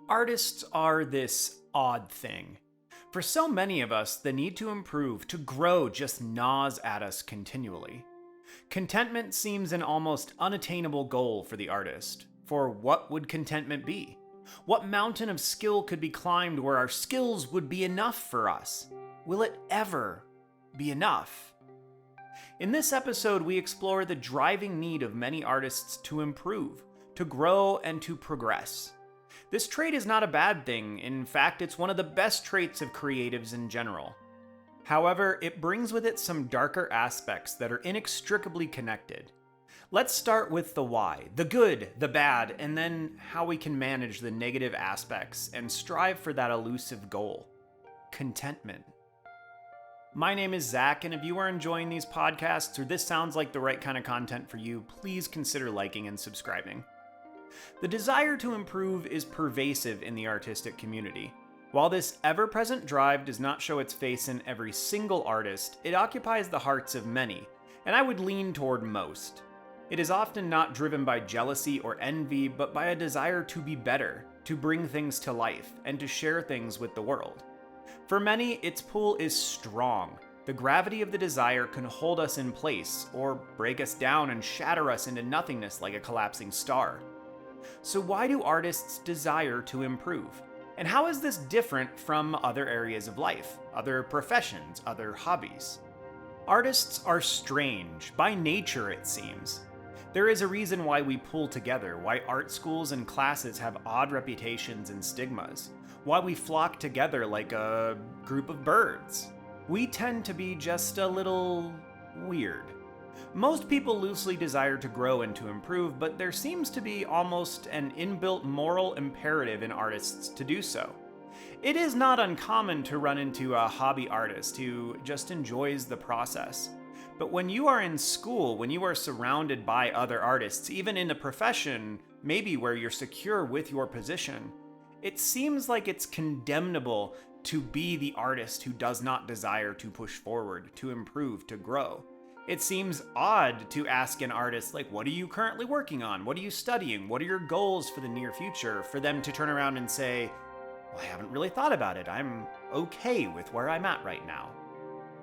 Artists are this odd thing. For so many of us, the need to improve, to grow, just gnaws at us continually. Contentment seems an almost unattainable goal for the artist. For what would contentment be? What mountain of skill could be climbed where our skills would be enough for us? Will it ever be enough? In this episode, we explore the driving need of many artists to improve, to grow, and to progress. This trait is not a bad thing. In fact, it's one of the best traits of creatives in general. However, it brings with it some darker aspects that are inextricably connected. Let's start with the why, the good, the bad, and then how we can manage the negative aspects and strive for that elusive goal: contentment. My name is Zach, and if you are enjoying these podcasts or this sounds like the right kind of content for you, please consider liking and subscribing. The desire to improve is pervasive in the artistic community. While this ever-present drive does not show its face in every single artist, it occupies the hearts of many, and I would lean toward most. It is often not driven by jealousy or envy, but by a desire to be better, to bring things to life, and to share things with the world. For many, its pull is strong. The gravity of the desire can hold us in place, or break us down and shatter us into nothingness like a collapsing star. So why do artists desire to improve? And how is this different from other areas of life, other professions, other hobbies? Artists are strange, by nature it seems. There is a reason why we pull together, why art schools and classes have odd reputations and stigmas, why we flock together like a group of birds. We tend to be just a little weird. Most people loosely desire to grow and to improve, but there seems to be almost an inbuilt moral imperative in artists to do so. It is not uncommon to run into a hobby artist who just enjoys the process. But when you are in school, when you are surrounded by other artists, even in a profession, maybe where you're secure with your position, it seems like it's condemnable to be the artist who does not desire to push forward, to improve, to grow. It seems odd to ask an artist, like, what are you currently working on? What are you studying? What are your goals for the near future? For them to turn around and say, well, I haven't really thought about it. I'm okay with where I'm at right now.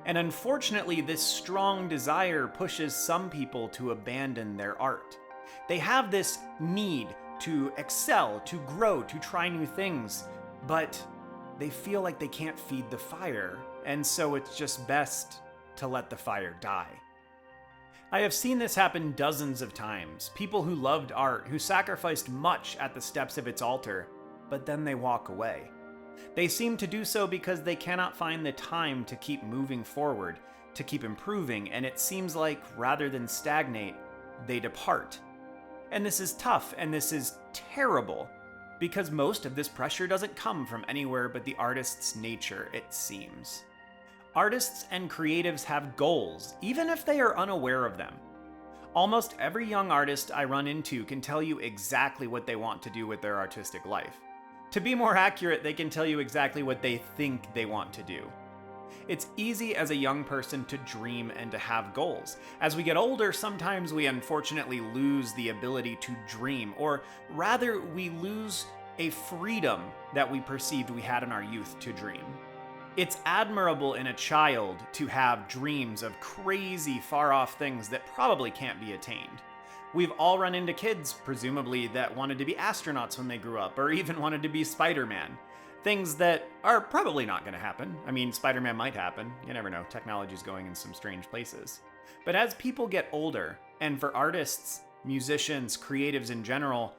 And unfortunately, this strong desire pushes some people to abandon their art. They have this need to excel, to grow, to try new things, but they feel like they can't feed the fire, and so it's just best to let the fire die. I have seen this happen dozens of times. People who loved art, who sacrificed much at the steps of its altar, but then they walk away. They seem to do so because they cannot find the time to keep moving forward, to keep improving, and it seems like rather than stagnate, they depart. And this is tough, and this is terrible, because most of this pressure doesn't come from anywhere but the artist's nature, it seems. Artists and creatives have goals, even if they are unaware of them. Almost every young artist I run into can tell you exactly what they want to do with their artistic life. To be more accurate, they can tell you exactly what they think they want to do. It's easy as a young person to dream and to have goals. As we get older, sometimes we unfortunately lose the ability to dream, or rather, we lose a freedom that we perceived we had in our youth to dream. It's admirable in a child to have dreams of crazy, far-off things that probably can't be attained. We've all run into kids, presumably, that wanted to be astronauts when they grew up, or even wanted to be Spider-Man. Things that are probably not going to happen. I mean, Spider-Man might happen. You never know. Technology's going in some strange places. But as people get older, and for artists, musicians, creatives in general,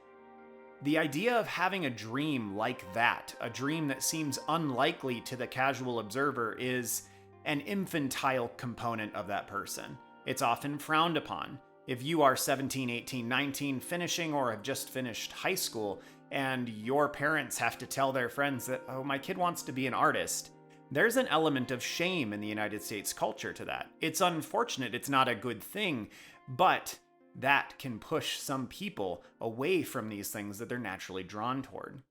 the idea of having a dream like that, a dream that seems unlikely to the casual observer, is an infantile component of that person. It's often frowned upon. If you are 17, 18, 19, finishing or have just finished high school, and your parents have to tell their friends that, oh, my kid wants to be an artist, there's an element of shame in the United States culture to that. It's unfortunate, it's not a good thing, but that can push some people away from these things that they're naturally drawn toward.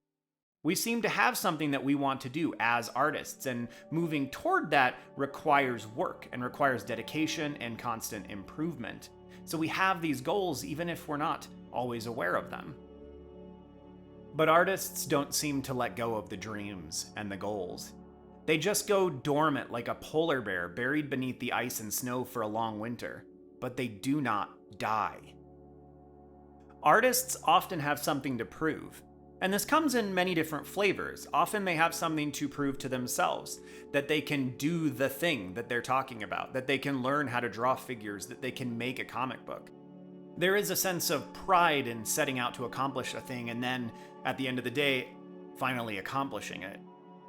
We seem to have something that we want to do as artists, and moving toward that requires work and requires dedication and constant improvement. So we have these goals even if we're not always aware of them. But artists don't seem to let go of the dreams and the goals. They just go dormant like a polar bear buried beneath the ice and snow for a long winter, but they do not die. Artists often have something to prove, and this comes in many different flavors. Often they have something to prove to themselves, that they can do the thing that they're talking about, that they can learn how to draw figures, that they can make a comic book. There is a sense of pride in setting out to accomplish a thing and then, at the end of the day, finally accomplishing it.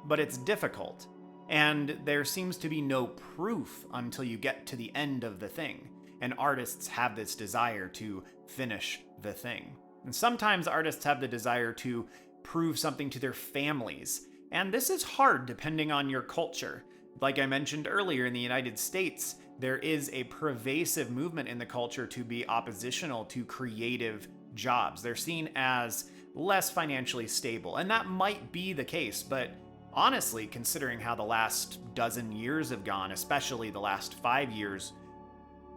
But it's difficult, and there seems to be no proof until you get to the end of the thing, and artists have this desire to finish the thing. And sometimes artists have the desire to prove something to their families, and this is hard depending on your culture. Like I mentioned earlier, in the United States, there is a pervasive movement in the culture to be oppositional to creative jobs. They're seen as less financially stable, and that might be the case, but honestly, considering how the last dozen years have gone, especially the last 5 years,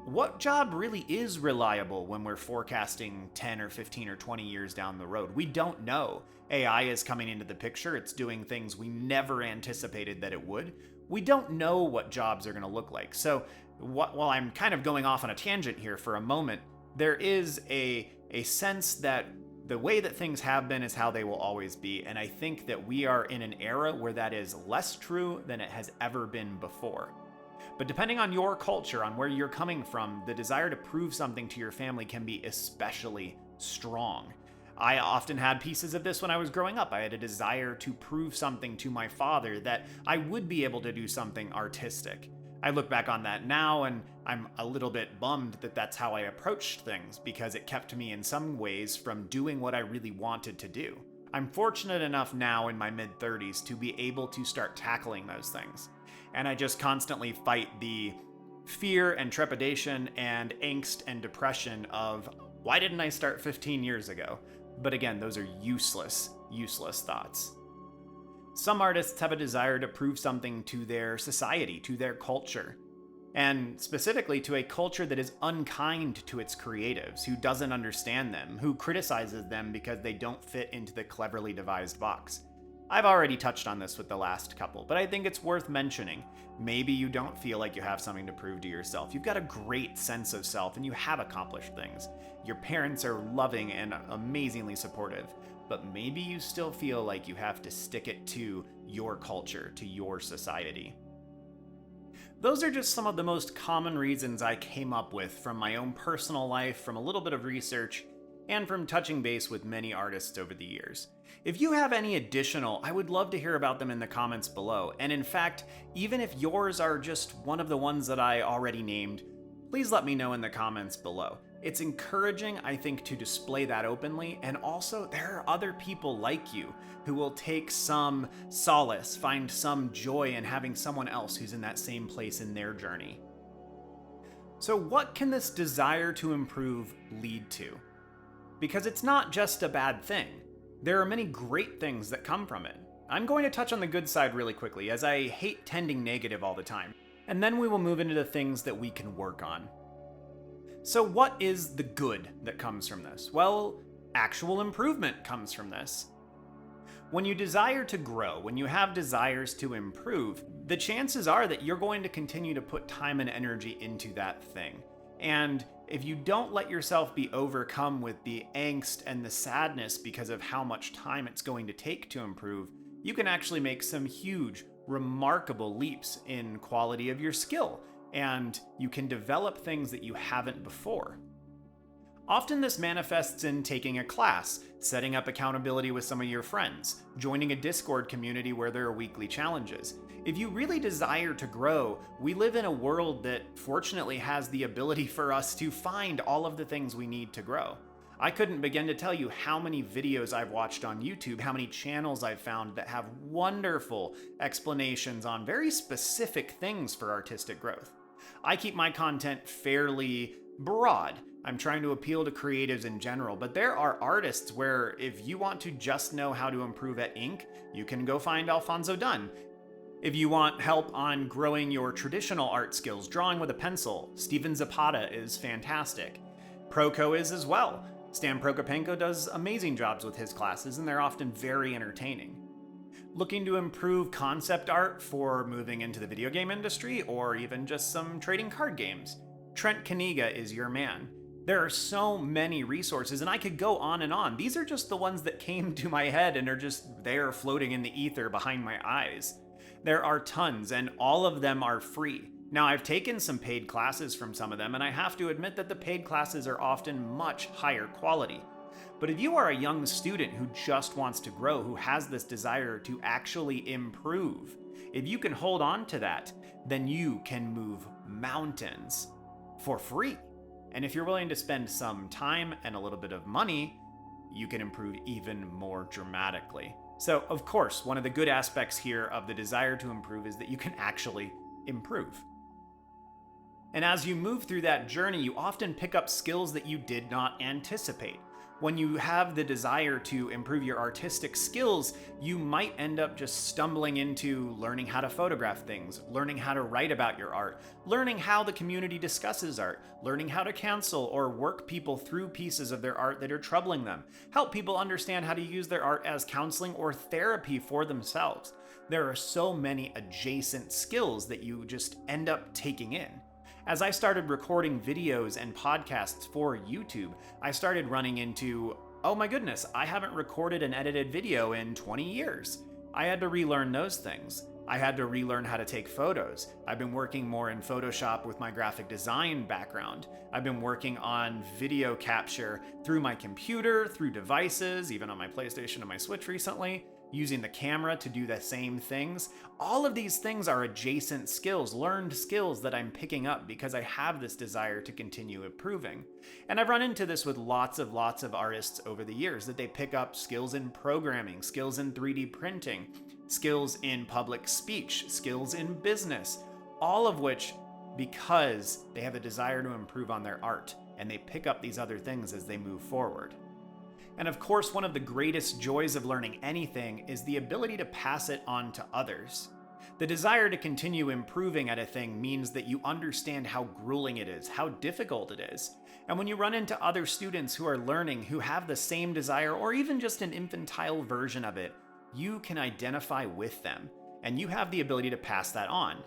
what job really is reliable when we're forecasting 10 or 15 or 20 years down the road? We don't know. AI is coming into the picture. It's doing things we never anticipated that it would. We don't know what jobs are going to look like. So while I'm kind of going off on a tangent here for a moment, there is a sense that the way that things have been is how they will always be, and I think that we are in an era where that is less true than it has ever been before. But depending on your culture, on where you're coming from, the desire to prove something to your family can be especially strong. I often had pieces of this when I was growing up. I had a desire to prove something to my father that I would be able to do something artistic. I look back on that now and I'm a little bit bummed that that's how I approached things, because it kept me in some ways from doing what I really wanted to do. I'm fortunate enough now in my mid-30s to be able to start tackling those things. And I just constantly fight the fear and trepidation and angst and depression of, why didn't I start 15 years ago? But again, those are useless thoughts. Some artists have a desire to prove something to their society, to their culture, and specifically to a culture that is unkind to its creatives, who doesn't understand them, who criticizes them because they don't fit into the cleverly devised box. I've already touched on this with the last couple, but I think it's worth mentioning. Maybe you don't feel like you have something to prove to yourself. You've got a great sense of self and you have accomplished things. Your parents are loving and amazingly supportive, but maybe you still feel like you have to stick it to your culture, to your society. Those are just some of the most common reasons I came up with from my own personal life, from a little bit of research, and from touching base with many artists over the years. If you have any additional, I would love to hear about them in the comments below. And in fact, even if yours are just one of the ones that I already named, please let me know in the comments below. It's encouraging, I think, to display that openly, and also there are other people like you who will take some solace, find some joy in having someone else who's in that same place in their journey. So what can this desire to improve lead to? Because it's not just a bad thing. There are many great things that come from it. I'm going to touch on the good side really quickly, as I hate tending negative all the time, and then we will move into the things that we can work on. So what is the good that comes from this? Well, actual improvement comes from this. When you desire to grow, when you have desires to improve, the chances are that you're going to continue to put time and energy into that thing. And if you don't let yourself be overcome with the angst and the sadness because of how much time it's going to take to improve, you can actually make some huge, remarkable leaps in quality of your skill, and you can develop things that you haven't before. Often this manifests in taking a class, setting up accountability with some of your friends, joining a Discord community where there are weekly challenges. If you really desire to grow, we live in a world that fortunately has the ability for us to find all of the things we need to grow. I couldn't begin to tell you how many videos I've watched on YouTube, how many channels I've found that have wonderful explanations on very specific things for artistic growth. I keep my content fairly broad. I'm trying to appeal to creatives in general, but there are artists where if you want to just know how to improve at ink, you can go find Alphoso Dunn. If you want help on growing your traditional art skills, drawing with a pencil, Zapata is fantastic. Proko is as well. Stan Prokopenko does amazing jobs with his classes, and they're often very entertaining. Looking to improve concept art for moving into the video game industry, or even just some trading card games? Trent Kaniuga is your man. There are so many resources, and I could go on and on. These are just the ones that came to my head and are just there floating in the ether behind my eyes. There are tons, and all of them are free. Now, I've taken some paid classes from some of them, and I have to admit that the paid classes are often much higher quality. But if you are a young student who just wants to grow, who has this desire to actually improve, if you can hold on to that, then you can move mountains for free. And if you're willing to spend some time and a little bit of money, you can improve even more dramatically. So, of course, one of the good aspects here of the desire to improve is that you can actually improve. And as you move through that journey, you often pick up skills that you did not anticipate. When you have the desire to improve your artistic skills, you might end up just stumbling into learning how to photograph things, learning how to write about your art, learning how the community discusses art, learning how to cancel or work people through pieces of their art that are troubling them, help people understand how to use their art as counseling or therapy for themselves. There are so many adjacent skills that you just end up taking in. As I started recording videos and podcasts for YouTube, I started running into, oh my goodness, I haven't recorded an edited video in 20 years. I had to relearn those things. I had to relearn how to take photos. I've been working more in Photoshop with my graphic design background. I've been working on video capture through my computer, through devices, even on my PlayStation and my Switch recently, using the camera to do the same things. All of these things are adjacent skills, learned skills that I'm picking up because I have this desire to continue improving. And I've run into this with lots of artists over the years, that they pick up skills in programming, skills in 3D printing, skills in public speech, skills in business, all of which because they have a desire to improve on their art, and they pick up these other things as they move forward. And of course, one of the greatest joys of learning anything is the ability to pass it on to others. The desire to continue improving at a thing means that you understand how grueling it is, how difficult it is. And when you run into other students who are learning, who have the same desire, or even just an infantile version of it, you can identify with them, and you have the ability to pass that on.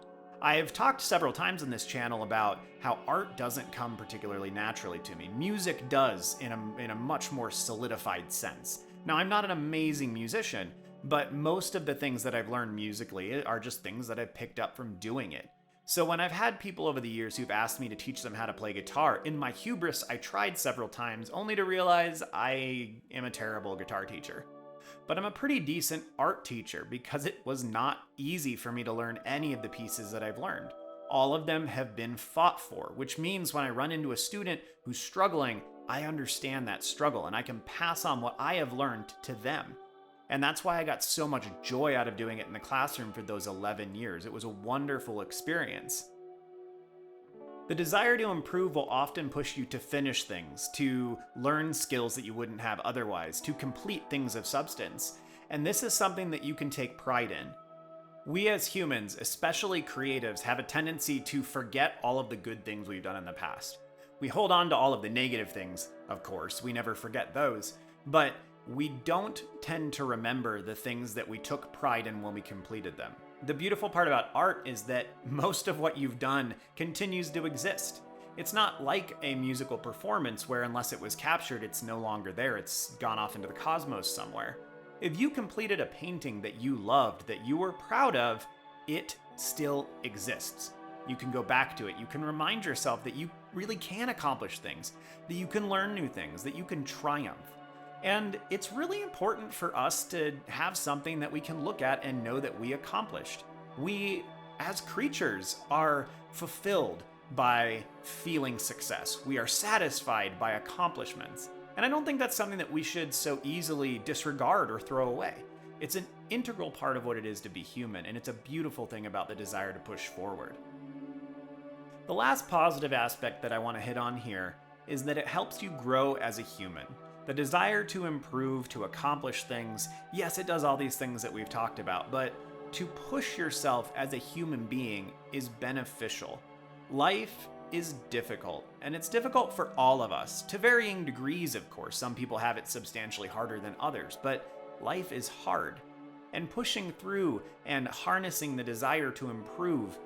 I have talked several times on this channel about how art doesn't come particularly naturally to me. Music does in a much more solidified sense. Now, I'm not an amazing musician, but most of the things that I've learned musically are just things that I've picked up from doing it. So when I've had people over the years who've asked me to teach them how to play guitar, in my hubris, I tried several times only to realize I am a terrible guitar teacher. But I'm a pretty decent art teacher because it was not easy for me to learn any of the pieces that I've learned. All of them have been fought for, which means when I run into a student who's struggling, I understand that struggle and I can pass on what I have learned to them. And that's why I got so much joy out of doing it in the classroom for those 11 years. It was a wonderful experience. The desire to improve will often push you to finish things, to learn skills that you wouldn't have otherwise, to complete things of substance. And this is something that you can take pride in. We as humans, especially creatives, have a tendency to forget all of the good things we've done in the past. We hold on to all of the negative things, of course, we never forget those, but we don't tend to remember the things that we took pride in when we completed them. The beautiful part about art is that most of what you've done continues to exist. It's not like a musical performance where unless it was captured, it's no longer there. It's gone off into the cosmos somewhere. If you completed a painting that you loved, that you were proud of, it still exists. You can go back to it. You can remind yourself that you really can accomplish things, that you can learn new things, that you can triumph. And it's really important for us to have something that we can look at and know that we accomplished. We, as creatures, are fulfilled by feeling success. We are satisfied by accomplishments. And I don't think that's something that we should so easily disregard or throw away. It's an integral part of what it is to be human, and it's a beautiful thing about the desire to push forward. The last positive aspect that I want to hit on here is that it helps you grow as a human. The desire to improve, to accomplish things, yes, it does all these things that we've talked about, but to push yourself as a human being is beneficial. Life is difficult, and it's difficult for all of us, to varying degrees, of course. Some people have it substantially harder than others, but life is hard, and pushing through and harnessing the desire to improve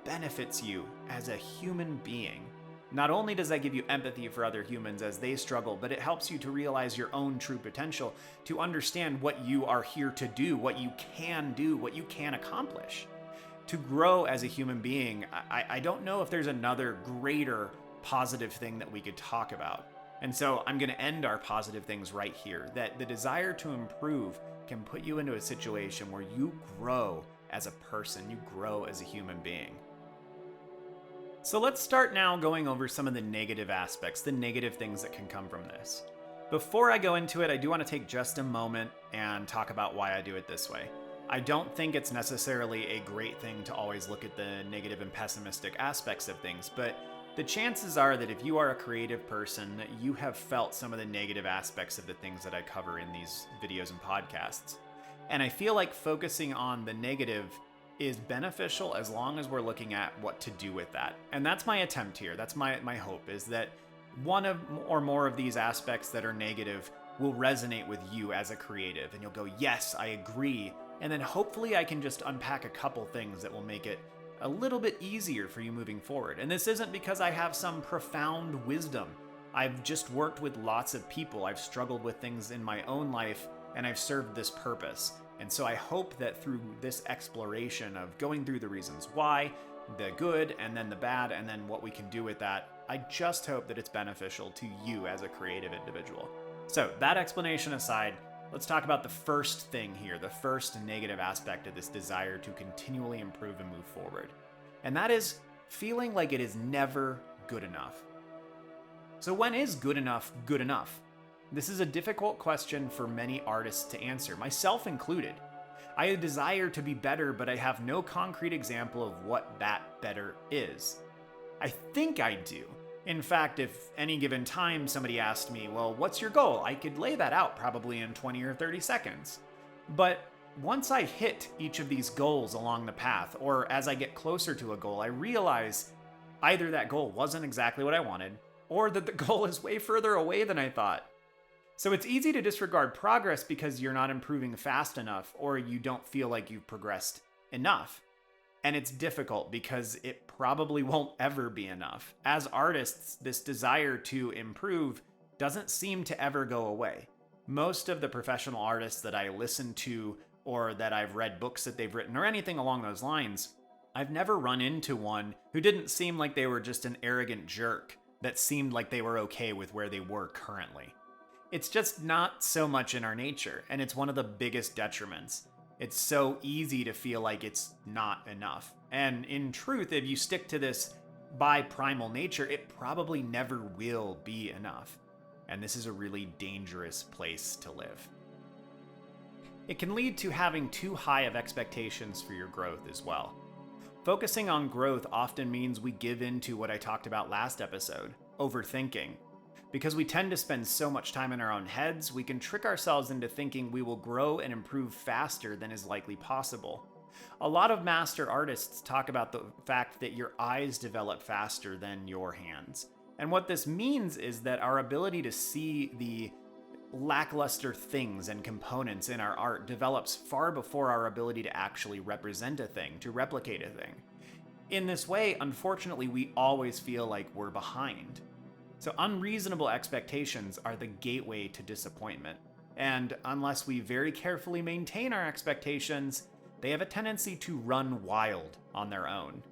benefits you as a human being. Not only does that give you empathy for other humans as they struggle, but it helps you to realize your own true potential, to understand what you are here to do, what you can accomplish. To grow as a human being, I don't know if there's another greater positive thing that we could talk about. And so I'm going to end our positive things right here, that the desire to improve can put you into a situation where you grow as a person, you grow as a human being. So let's start now going over some of the negative aspects, the negative things that can come from this. Before I go into it, I do want to take just a moment and talk about why I do it this way. I don't think it's necessarily a great thing to always look at the negative and pessimistic aspects of things, but the chances are that if you are a creative person, you have felt some of the negative aspects of the things that I cover in these videos and podcasts. And I feel like focusing on the negative is beneficial as long as we're looking at what to do with that. And that's my attempt here. That's my hope, is that one of or more of these aspects that are negative will resonate with you as a creative, and you'll go, yes, I agree. And then hopefully I can just unpack a couple things that will make it a little bit easier for you moving forward. And this isn't because I have some profound wisdom. I've just worked with lots of people. I've struggled with things in my own life, and I've served this purpose. And so I hope that through this exploration of going through the reasons why, the good, and then the bad, and then what we can do with that, I just hope that it's beneficial to you as a creative individual. So that explanation aside, let's talk about the first thing here, the first negative aspect of this desire to continually improve and move forward. And that is feeling like it is never good enough. So when is good enough good enough? This is a difficult question for many artists to answer, myself included. I desire to be better, but I have no concrete example of what that better is. I think I do. In fact, if any given time somebody asked me, well, what's your goal? I could lay that out probably in 20 or 30 seconds. But once I hit each of these goals along the path, or as I get closer to a goal, I realize either that goal wasn't exactly what I wanted, or that the goal is way further away than I thought. So it's easy to disregard progress because you're not improving fast enough, or you don't feel like you've progressed enough. And it's difficult because it probably won't ever be enough. As artists, this desire to improve doesn't seem to ever go away. Most of the professional artists that I listen to, or that I've read books that they've written, or anything along those lines, I've never run into one who didn't seem like they were just an arrogant jerk that seemed like they were okay with where they were currently. It's just not so much in our nature, and it's one of the biggest detriments. It's so easy to feel like it's not enough. And in truth, if you stick to this by primal nature, it probably never will be enough. And this is a really dangerous place to live. It can lead to having too high of expectations for your growth as well. Focusing on growth often means we give in to what I talked about last episode, overthinking. Because we tend to spend so much time in our own heads, we can trick ourselves into thinking we will grow and improve faster than is likely possible. A lot of master artists talk about the fact that your eyes develop faster than your hands. And what this means is that our ability to see the lackluster things and components in our art develops far before our ability to actually represent a thing, to replicate a thing. In this way, unfortunately, we always feel like we're behind. So unreasonable expectations are the gateway to disappointment. And unless we very carefully maintain our expectations, they have a tendency to run wild on their own.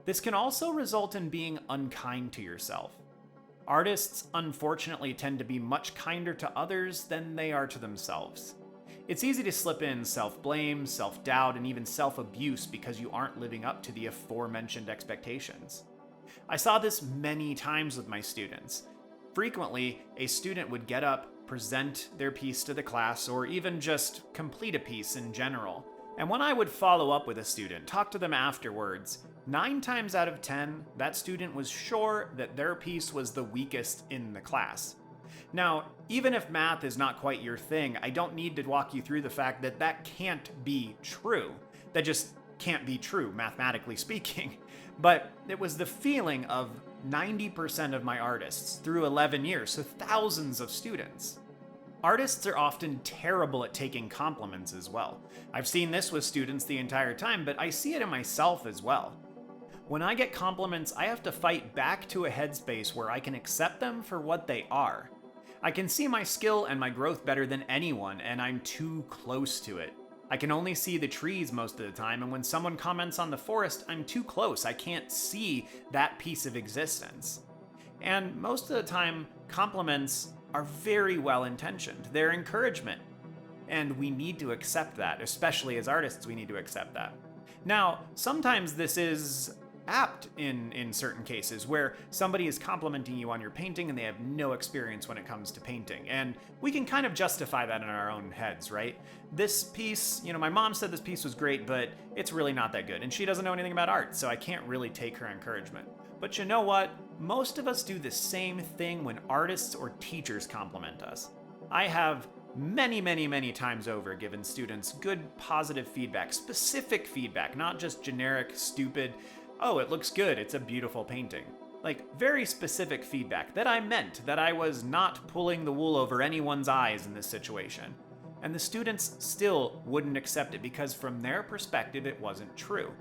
This can also result in being unkind to yourself. Artists, unfortunately, tend to be much kinder to others than they are to themselves. It's easy to slip in self-blame, self-doubt, and even self-abuse because you aren't living up to the aforementioned expectations. I saw this many times with my students. Frequently, a student would get up, present their piece to the class, or even just complete a piece in general. And when I would follow up with a student, talk to them afterwards, 9 times out of 10, that student was sure that their piece was the weakest in the class. Now, even if math is not quite your thing, I don't need to walk you through the fact that that can't be true. That just can't be true, mathematically speaking. But it was the feeling of 90% of my artists through 11 years, so thousands of students. Artists are often terrible at taking compliments as well. I've seen this with students the entire time, but I see it in myself as well. When I get compliments, I have to fight back to a headspace where I can accept them for what they are. I can see my skill and my growth better than anyone, and I'm too close to it. I can only see the trees most of the time, and when someone comments on the forest, I'm too close. I can't see that piece of existence. And most of the time, compliments are very well intentioned. They're encouragement. And we need to accept that, especially as artists, we need to accept that. Now, sometimes this is apt in certain cases where somebody is complimenting you on your painting and they have no experience when it comes to painting. And we can kind of justify that in our own heads, right? This piece, my mom said this piece was great, but it's really not that good. And she doesn't know anything about art, so I can't really take her encouragement. But you know what? Most of us do the same thing when artists or teachers compliment us. I have many times over given students good positive feedback, specific feedback, not just generic, stupid, oh, it looks good, it's a beautiful painting. Like, very specific feedback that I meant, that I was not pulling the wool over anyone's eyes in this situation. And the students still wouldn't accept it because from their perspective, it wasn't true.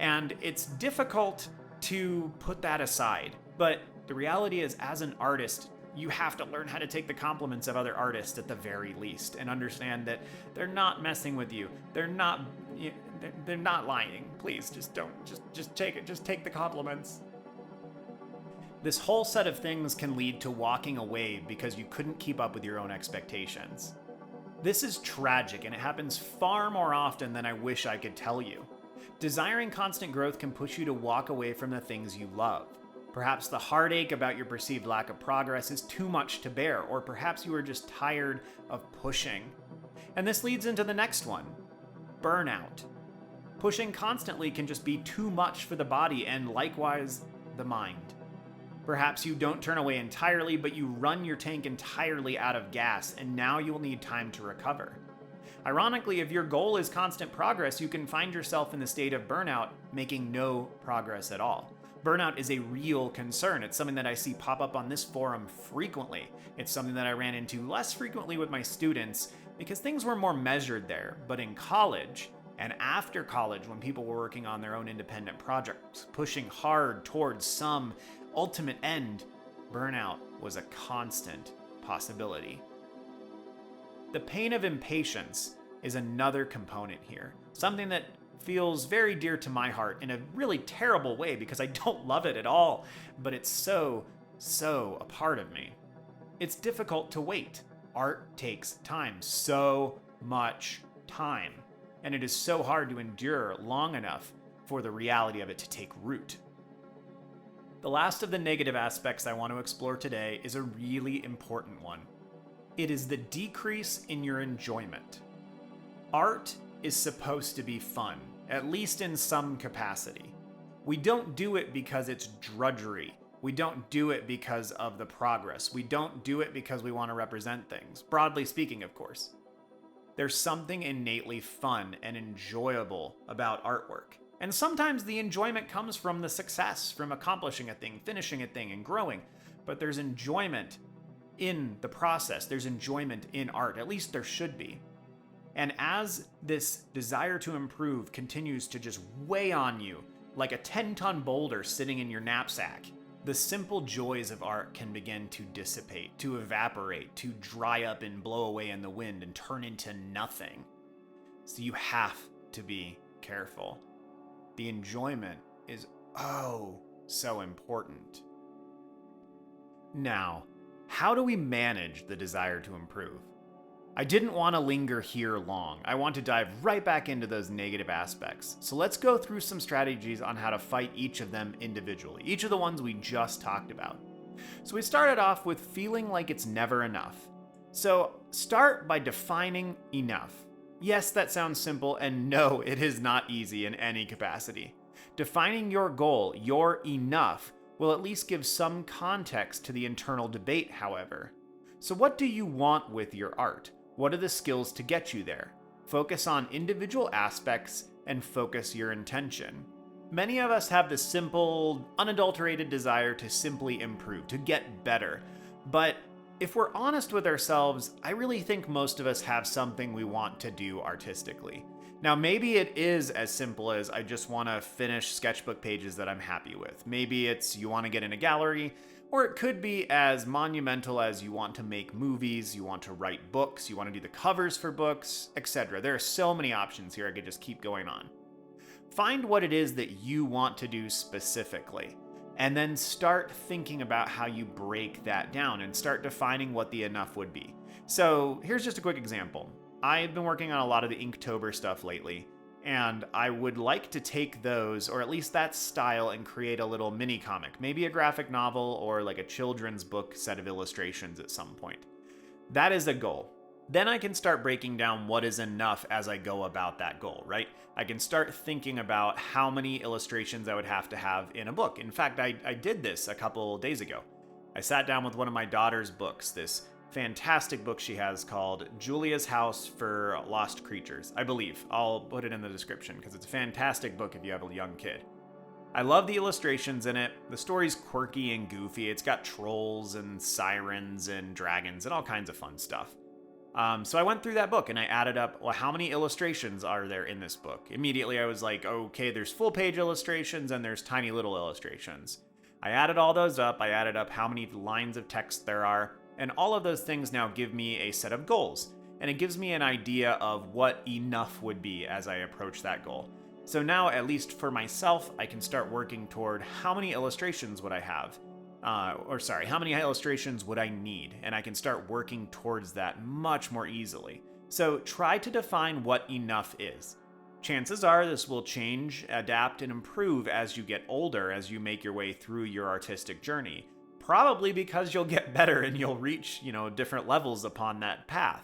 And it's difficult to put that aside. But the reality is, as an artist, you have to learn how to take the compliments of other artists at the very least and understand that they're not messing with you. They're not lying. Please, just take it. Just take the compliments. This whole set of things can lead to walking away because you couldn't keep up with your own expectations. This is tragic, and it happens far more often than I wish I could tell you. Desiring constant growth can push you to walk away from the things you love. Perhaps the heartache about your perceived lack of progress is too much to bear, or perhaps you are just tired of pushing. And this leads into the next one, burnout. Pushing constantly can just be too much for the body and likewise the mind. Perhaps you don't turn away entirely, but you run your tank entirely out of gas, and now you'll need time to recover. Ironically, if your goal is constant progress, you can find yourself in the state of burnout, making no progress at all. Burnout is a real concern. It's something that I see pop up on this forum frequently. It's something that I ran into less frequently with my students because things were more measured there. But in college, and after college, when people were working on their own independent projects, pushing hard towards some ultimate end, burnout was a constant possibility. The pain of impatience is another component here, something that feels very dear to my heart in a really terrible way because I don't love it at all, but it's so a part of me. It's difficult to wait. Art takes time, so much time, and it is so hard to endure long enough for the reality of it to take root. The last of the negative aspects I want to explore today is a really important one. It is the decrease in your enjoyment. Art is supposed to be fun, at least in some capacity. We don't do it because it's drudgery. We don't do it because of the progress. We don't do it because we want to represent things. Broadly speaking, of course. There's something innately fun and enjoyable about artwork. And sometimes the enjoyment comes from the success, from accomplishing a thing, finishing a thing, and growing. But there's enjoyment in the process. There's enjoyment in art. At least there should be. And as this desire to improve continues to just weigh on you like a 10-ton boulder sitting in your knapsack, the simple joys of art can begin to dissipate, to evaporate, to dry up and blow away in the wind and turn into nothing. So you have to be careful. The enjoyment is so important. Now, how do we manage the desire to improve? I didn't want to linger here long. I want to dive right back into those negative aspects. So let's go through some strategies on how to fight each of them individually, each of the ones we just talked about. So we started off with feeling like it's never enough. So start by defining enough. Yes, that sounds simple, and no, it is not easy in any capacity. Defining your goal, your enough, will at least give some context to the internal debate, however. So what do you want with your art? What are the skills to get you there? Focus on individual aspects and focus your intention. Many of us have the simple, unadulterated desire to simply improve, to get better. But if we're honest with ourselves, I really think most of us have something we want to do artistically. Now, maybe it is as simple as I just want to finish sketchbook pages that I'm happy with. Maybe it's you want to get in a gallery, or it could be as monumental as you want to make movies, you want to write books, you want to do the covers for books, etc. There are so many options here, I could just keep going on. Find what it is that you want to do specifically, and then start thinking about how you break that down and start defining what the enough would be. So here's just a quick example. I've been working on a lot of the Inktober stuff lately, and I would like to take those, or at least that style, and create a little mini comic, maybe a graphic novel or like a children's book set of illustrations at some point. That is a goal. Then I can start breaking down what is enough as I go about that goal, right? I can start thinking about how many illustrations I would have to have in a book. In fact, I did this a couple days ago. I sat down with one of my daughter's books, this fantastic book she has called Julia's House for Lost Creatures, I believe. I'll put it in the description because it's a fantastic book if you have a young kid. I love the illustrations in it. The story's quirky and goofy. It's got trolls and sirens and dragons and all kinds of fun stuff. So I went through that book and I added up, well, how many illustrations are there in this book? Immediately I was like, okay, there's full page illustrations and there's tiny little illustrations. I added all those up. I added up how many lines of text there are. And all of those things now give me a set of goals. And it gives me an idea of what enough would be as I approach that goal. So now, at least for myself, I can start working toward how many illustrations would I have? How many illustrations would I need? And I can start working towards that much more easily. So try to define what enough is. Chances are this will change, adapt, and improve as you get older, as you make your way through your artistic journey. Probably because you'll get better and you'll reach, different levels upon that path.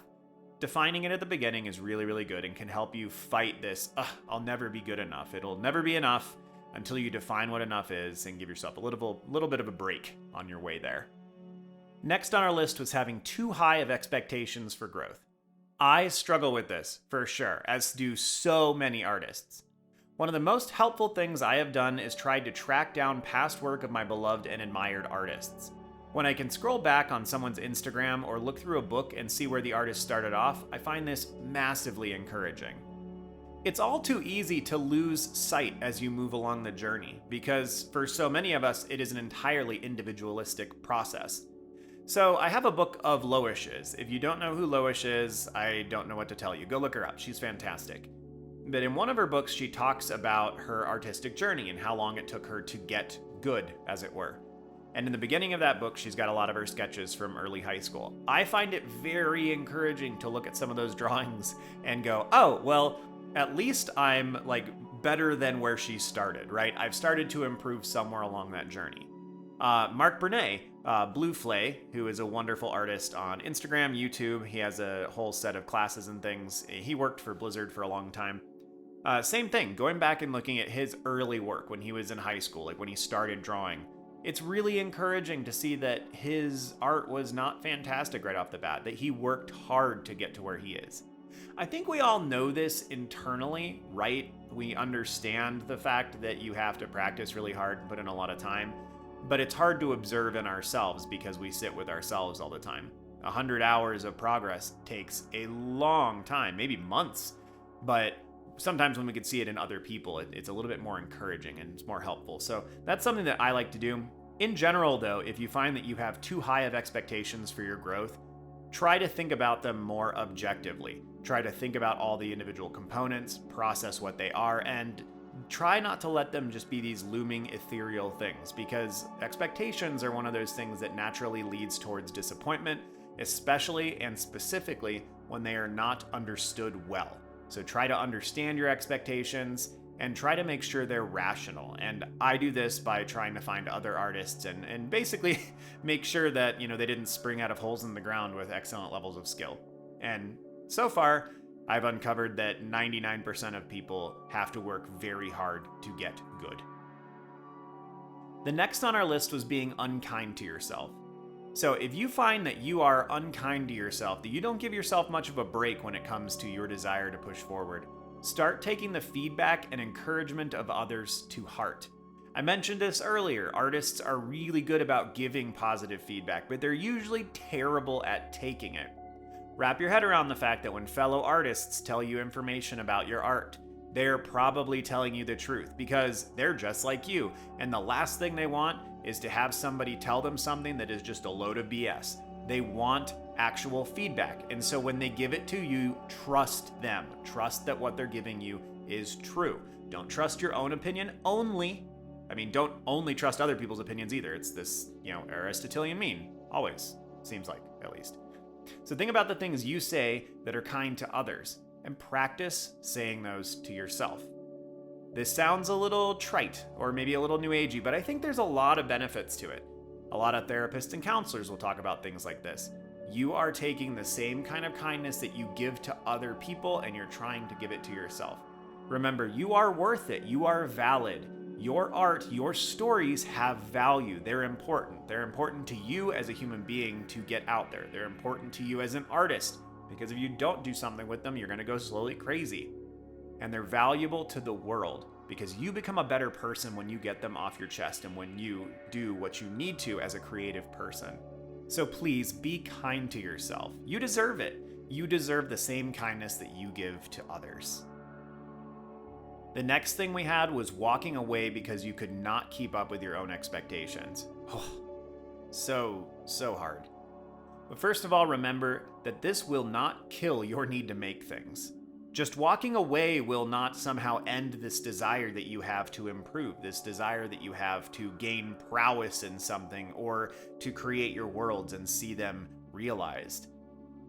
Defining it at the beginning is really, really good and can help you fight this, I'll never be good enough. It'll never be enough until you define what enough is and give yourself a little bit of a break on your way there. Next on our list was having too high of expectations for growth. I struggle with this, for sure, as do so many artists. One of the most helpful things I have done is tried to track down past work of my beloved and admired artists. When I can scroll back on someone's Instagram or look through a book and see where the artist started off, I find this massively encouraging. It's all too easy to lose sight as you move along the journey, because for so many of us, it is an entirely individualistic process. So I have a book of Loish's. If you don't know who Loish is, I don't know what to tell you. Go look her up. She's fantastic. But in one of her books, she talks about her artistic journey and how long it took her to get good, as it were. And in the beginning of that book, she's got a lot of her sketches from early high school. I find it very encouraging to look at some of those drawings and go, oh, well, at least I'm better than where she started, right? I've started to improve somewhere along that journey. Mark Bernay, Blue Flay, who is a wonderful artist on Instagram, YouTube. He has a whole set of classes and things. He worked for Blizzard for a long time. Same thing, going back and looking at his early work when he was in high school, when he started drawing. It's really encouraging to see that his art was not fantastic right off the bat, that he worked hard to get to where he is. I think we all know this internally, right? We understand the fact that you have to practice really hard and put in a lot of time, but it's hard to observe in ourselves because we sit with ourselves all the time. 100 hours of progress takes a long time, maybe months, but sometimes when we can see it in other people, it's a little bit more encouraging and it's more helpful. So that's something that I like to do. In general, though, if you find that you have too high of expectations for your growth, try to think about them more objectively. Try to think about all the individual components, process what they are, and try not to let them just be these looming ethereal things, because expectations are one of those things that naturally leads towards disappointment, especially and specifically when they are not understood well. So try to understand your expectations and try to make sure they're rational. And I do this by trying to find other artists and basically make sure that, they didn't spring out of holes in the ground with excellent levels of skill. And so far, I've uncovered that 99% of people have to work very hard to get good. The next on our list was being unkind to yourself. So if you find that you are unkind to yourself, that you don't give yourself much of a break when it comes to your desire to push forward, Start taking the feedback and encouragement of others to heart. I mentioned this earlier, artists are really good about giving positive feedback, but they're usually terrible at taking it. Wrap your head around the fact that when fellow artists tell you information about your art, they're probably telling you the truth because they're just like you, and the last thing they want is to have somebody tell them something that is just a load of BS. They want actual feedback, and so when they give it to you, trust them. Trust that what they're giving you is true. Don't trust your own opinion only. Don't only trust other people's opinions either. It's this, Aristotelian mean. Always. Seems like, at least. So think about the things you say that are kind to others, and practice saying those to yourself. This sounds a little trite, or maybe a little new agey, but I think there's a lot of benefits to it. A lot of therapists and counselors will talk about things like this. You are taking the same kind of kindness that you give to other people, and you're trying to give it to yourself. Remember, you are worth it. You are valid. Your art, your stories have value. They're important. They're important to you as a human being to get out there. They're important to you as an artist, because if you don't do something with them, you're going to go slowly crazy. And they're valuable to the world, because you become a better person when you get them off your chest and when you do what you need to as a creative person. So please be kind to yourself. You deserve it. You deserve the same kindness that you give to others. The next thing we had was walking away because you could not keep up with your own expectations. So hard. But first of all, remember that this will not kill your need to make things. Just walking away will not somehow end this desire that you have to improve, this desire that you have to gain prowess in something or to create your worlds and see them realized.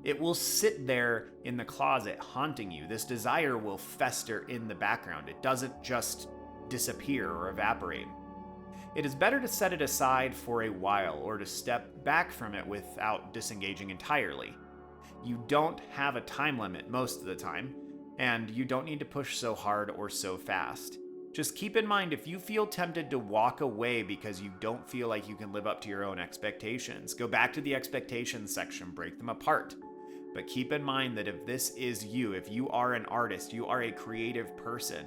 It will sit there in the closet haunting you. This desire will fester in the background. It doesn't just disappear or evaporate. It is better to set it aside for a while or to step back from it without disengaging entirely. You don't have a time limit most of the time, and you don't need to push so hard or so fast. Just keep in mind, if you feel tempted to walk away because you don't feel like you can live up to your own expectations, go back to the expectations section, break them apart. But keep in mind that if this is you, if you are an artist, you are a creative person,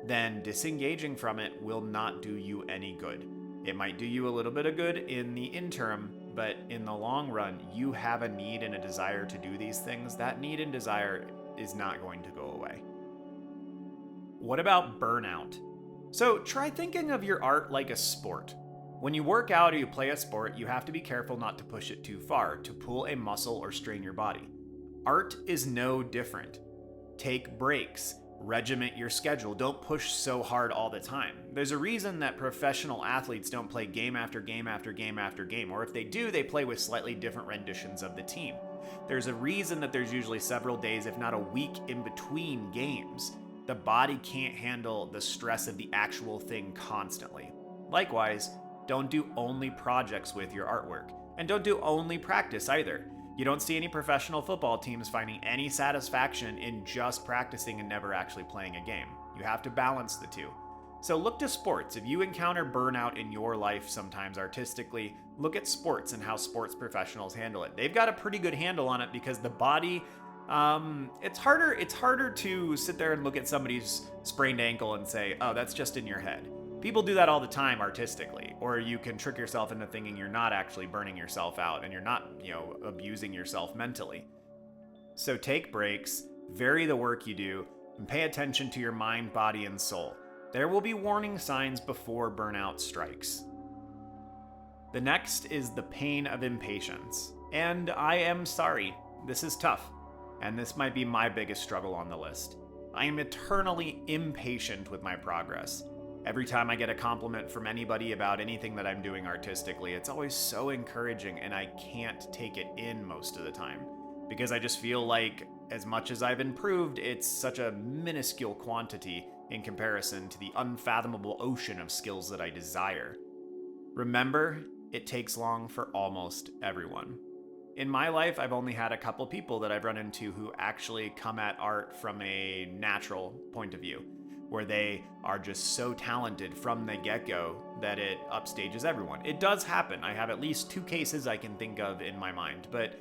then disengaging from it will not do you any good. It might do you a little bit of good in the interim, but in the long run, you have a need and a desire to do these things. That need and desire is not going to go away. What about burnout? So try thinking of your art like a sport. When you work out or you play a sport, you have to be careful not to push it too far, to pull a muscle or strain your body. Art is no different. Take breaks. Regiment your schedule. Don't push so hard all the time. There's a reason that professional athletes don't play game after game after game after game, or if they do, they play with slightly different renditions of the team. There's a reason that there's usually several days, if not a week, in between games. The body can't handle the stress of the actual thing constantly. Likewise, don't do only projects with your artwork, and don't do only practice either. You don't see any professional football teams finding any satisfaction in just practicing and never actually playing a game. You have to balance the two. So look to sports. If you encounter burnout in your life, sometimes artistically, look at sports and how sports professionals handle it. They've got a pretty good handle on it because the body, it's harder to sit there and look at somebody's sprained ankle and say, oh, that's just in your head. People do that all the time artistically, or you can trick yourself into thinking you're not actually burning yourself out and you're not, abusing yourself mentally. So take breaks, vary the work you do, and pay attention to your mind, body, and soul. There will be warning signs before burnout strikes. The next is the pain of impatience. And I am sorry, this is tough, and this might be my biggest struggle on the list. I am eternally impatient with my progress. Every time I get a compliment from anybody about anything that I'm doing artistically, it's always so encouraging, and I can't take it in most of the time because I just feel like as much as I've improved, it's such a minuscule quantity in comparison to the unfathomable ocean of skills that I desire. Remember, it takes long for almost everyone. In my life, I've only had a couple people that I've run into who actually come at art from a natural point of view, where they are just so talented from the get-go that it upstages everyone. It does happen. I have at least 2 cases I can think of in my mind, but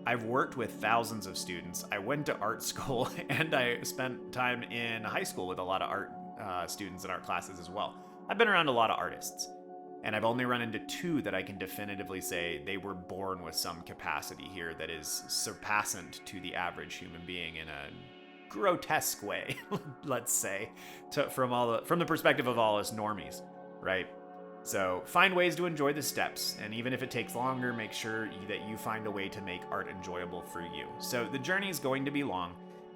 I've worked with thousands of students. I went to art school and I spent time in high school with a lot of art students and art classes as well. I've been around a lot of artists, and I've only run into two that I can definitively say they were born with some capacity here that is surpassant to the average human being in a grotesque way, let's say, from the perspective of all us normies, right? So find ways to enjoy the steps, and even if it takes longer, make sure that you find a way to make art enjoyable for you. So the journey is going to be long,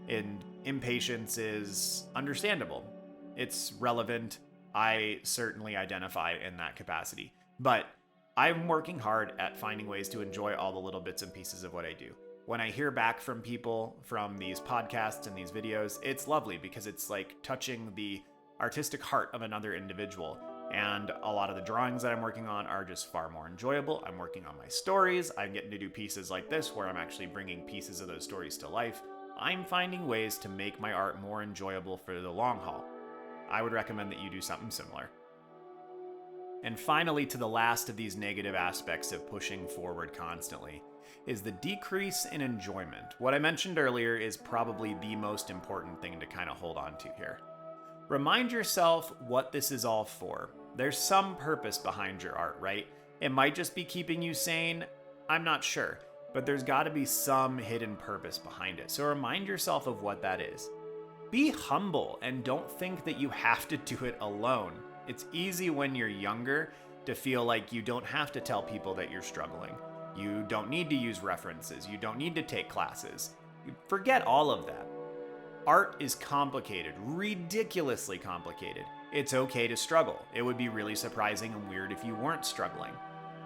and impatience is understandable. It's relevant. I certainly identify in that capacity. But I'm working hard at finding ways to enjoy all the little bits and pieces of what I do. When I hear back from people from these podcasts and these videos, it's lovely because it's like touching the artistic heart of another individual. And a lot of the drawings that I'm working on are just far more enjoyable. I'm working on my stories. I'm getting to do pieces like this where I'm actually bringing pieces of those stories to life. I'm finding ways to make my art more enjoyable for the long haul. I would recommend that you do something similar. And finally, to the last of these negative aspects of pushing forward constantly, is the decrease in enjoyment. What I mentioned earlier is probably the most important thing to kind of hold on to here. Remind yourself what this is all for. There's some purpose behind your art, right? It might just be keeping you sane. I'm not sure, but there's got to be some hidden purpose behind it. So remind yourself of what that is. Be humble and don't think that you have to do it alone. It's easy when you're younger to feel like you don't have to tell people that you're struggling. You don't need to use references. You don't need to take classes. Forget all of that. Art is complicated, ridiculously complicated. It's okay to struggle. It would be really surprising and weird if you weren't struggling.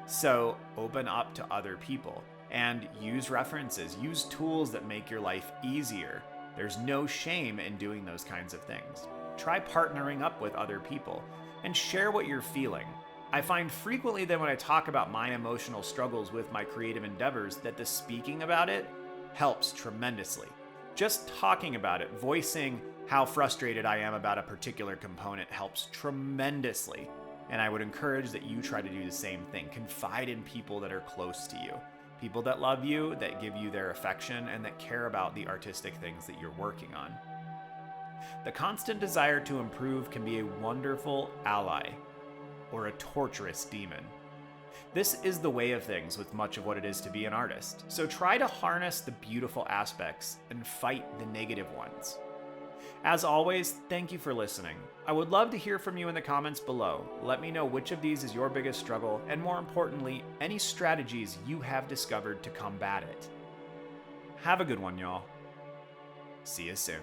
So open up to other people and use references. Use tools that make your life easier. There's no shame in doing those kinds of things. Try partnering up with other people and share what you're feeling. I find frequently that when I talk about my emotional struggles with my creative endeavors, that the speaking about it helps tremendously. Just talking about it, voicing how frustrated I am about a particular component helps tremendously. And I would encourage that you try to do the same thing. Confide in people that are close to you. People that love you, that give you their affection, and that care about the artistic things that you're working on. The constant desire to improve can be a wonderful ally, or a torturous demon. This is the way of things with much of what it is to be an artist, so try to harness the beautiful aspects and fight the negative ones. As always, thank you for listening. I would love to hear from you in the comments below. Let me know which of these is your biggest struggle, and more importantly, any strategies you have discovered to combat it. Have a good one, y'all. See you soon.